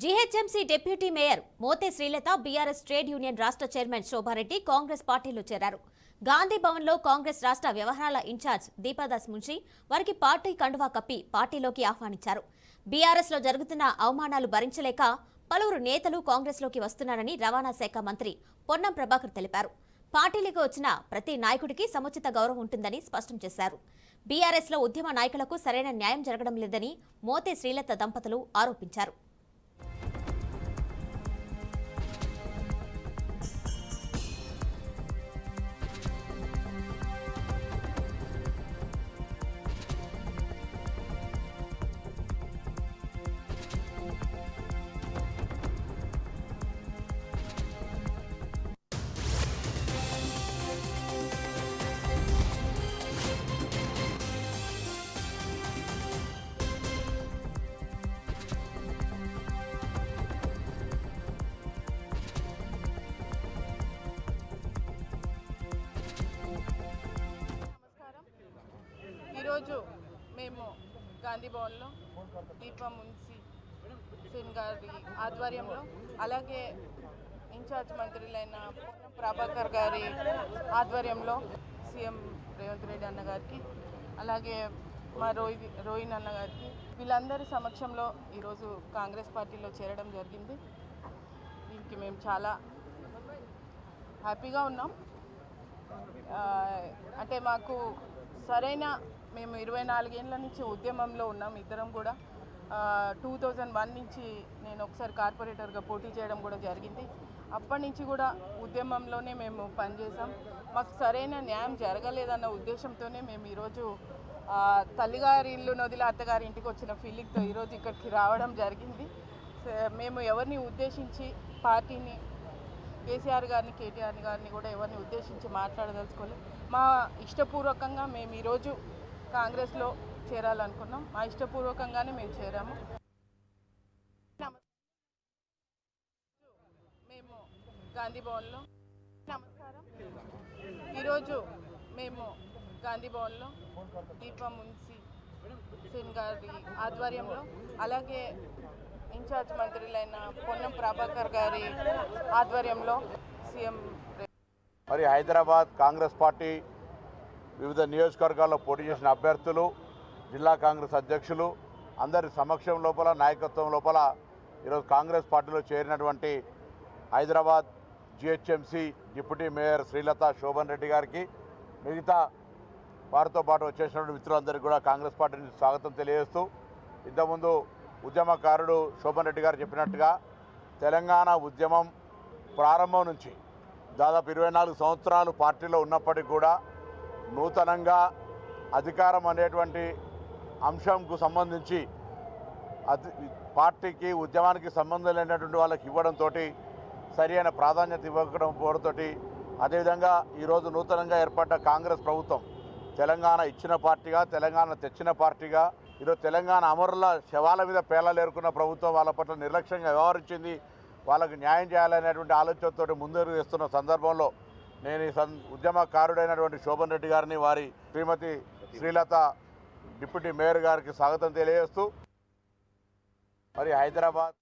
GHMC deputy mayor Mothe Srilatha BRS trade union రాష్ట్ర chairman Shobha Reddy Congress పార్టీలో చేరారు. గాంధీ భవన్లో కాంగ్రెస్ రాష్ట్ర వ్యవహారాల ఇన్ఛార్జ్ దీపాదాస్ మున్షి వారికి పార్టీ కండువా కప్పి పార్టీలోకి ఆహ్వానించారు. బీఆర్ఎస్లో జరుగుతున్న అవమానాలు భరించలేక పలువురు నేతలు కాంగ్రెస్లోకి వస్తున్నారని రవాణా శాఖ మంత్రి పొన్నం ప్రభాకర్ తెలిపారు. పార్టీలకు వచ్చిన ప్రతి నాయకుడికి సముచిత గౌరవం ఉంటుందని స్పష్టం చేశారు. బీఆర్ఎస్లో ఉద్యమ నాయకులకు సరైన న్యాయం జరగడం లేదని మోతే శ్రీలత దంపతులు ఆరోపించారు. ఈరోజు మేము గాంధీ భవన్లో దీపా మున్సి సేన్ గారి ఆధ్వర్యంలో, అలాగే ఇన్ఛార్జ్ మంత్రులైన పొన్నం ప్రభాకర్ గారి ఆధ్వర్యంలో సీఎం రేవంత్ రెడ్డి అన్న గారికి, అలాగే మా రోహిన్ అన్న గారికి, వీళ్ళందరి సమక్షంలో ఈరోజు కాంగ్రెస్ పార్టీలో చేరడం జరిగింది. దీనికి మేము చాలా హ్యాపీగా ఉన్నాం. అంటే మాకు మేము 24 ఏళ్ళ నుంచి ఉద్యమంలో ఉన్నాం. ఇద్దరం కూడా 2001 నుంచి నేను ఒకసారి కార్పొరేటర్గా పోటీ చేయడం కూడా జరిగింది. అప్పటి నుంచి కూడా ఉద్యమంలోనే మేము పనిచేసాం. మాకు సరైన న్యాయం జరగలేదన్న ఉద్దేశంతోనే మేము ఈరోజు తల్లిగారి ఇల్లు నదిలో అత్తగారి ఇంటికి వచ్చిన ఫీలింగ్తో ఈరోజు ఇక్కడికి రావడం జరిగింది. మేము ఎవరిని ఉద్దేశించి పార్టీని, కేసీఆర్ గారిని, కేటీఆర్ గారిని కూడా ఎవరిని ఉద్దేశించి మాట్లాడదలుచుకోలేదు. మా ఇష్టపూర్వకంగా మేము ఈరోజు కాంగ్రెస్లో చేరాలనుకున్నాం. మా ఇష్టపూర్వకంగానే మేము చేరాము. మేము గాంధీ భవన్లో ఈరోజు గాంధీ భవన్లో దీపా మున్సి సేన్ గారి ఆధ్వర్యంలో, అలాగే ఇన్ఛార్జ్ మంత్రులైన పొన్నం ప్రభాకర్ గారి ఆధ్వర్యంలో సీఎం మరి హైదరాబాద్ కాంగ్రెస్ పార్టీ వివిధ నియోజకవర్గాల్లో పోటీ చేసిన అభ్యర్థులు, జిల్లా కాంగ్రెస్ అధ్యక్షులు అందరి సమక్షం లోపల, నాయకత్వం లోపల ఈరోజు కాంగ్రెస్ పార్టీలో చేరినటువంటి Hyderabad GHMC deputy mayor Srilatha Shoban Reddy గారికి, మిగతా వారితో పాటు వచ్చేసినటువంటి మిత్రులందరికీ కూడా కాంగ్రెస్ పార్టీ నుంచి స్వాగతం తెలియజేస్తూ, ఇంతకుముందు ఉద్యమకారుడు శోభన్ రెడ్డి గారు చెప్పినట్టుగా తెలంగాణ ఉద్యమం ప్రారంభం నుంచి దాదాపు 24 సంవత్సరాలు పార్టీలో ఉన్నప్పటికీ కూడా నూతనంగా అధికారం అనేటువంటి అంశంకు సంబంధించి పార్టీకి, ఉద్యమానికి సంబంధం లేనటువంటి వాళ్ళకి ఇవ్వడంతో సరి అయిన ప్రాధాన్యత ఇవ్వకపోవడంతో, అదేవిధంగా ఈరోజు నూతనంగా ఏర్పడ్డ కాంగ్రెస్ ప్రభుత్వం తెలంగాణ ఇచ్చిన పార్టీగా, తెలంగాణ తెచ్చిన పార్టీగా, ఈరోజు తెలంగాణ అమరుల శవాల మీద పేలాలేరుకున్న ప్రభుత్వం వాళ్ళ పట్ల నిర్లక్ష్యంగా వ్యవహరించింది. వాళ్ళకు న్యాయం చేయాలనేటువంటి ఆలోచనతో ముందుకు వేస్తున్న సందర్భంలో నేను ఈ ఉద్యమకారుడైనటువంటి శోభన్ రెడ్డి గారిని, వారి శ్రీమతి శ్రీలత డిప్యూటీ మేయర్ గారికి స్వాగతం తెలియజేస్తూ, మరి హైదరాబాద్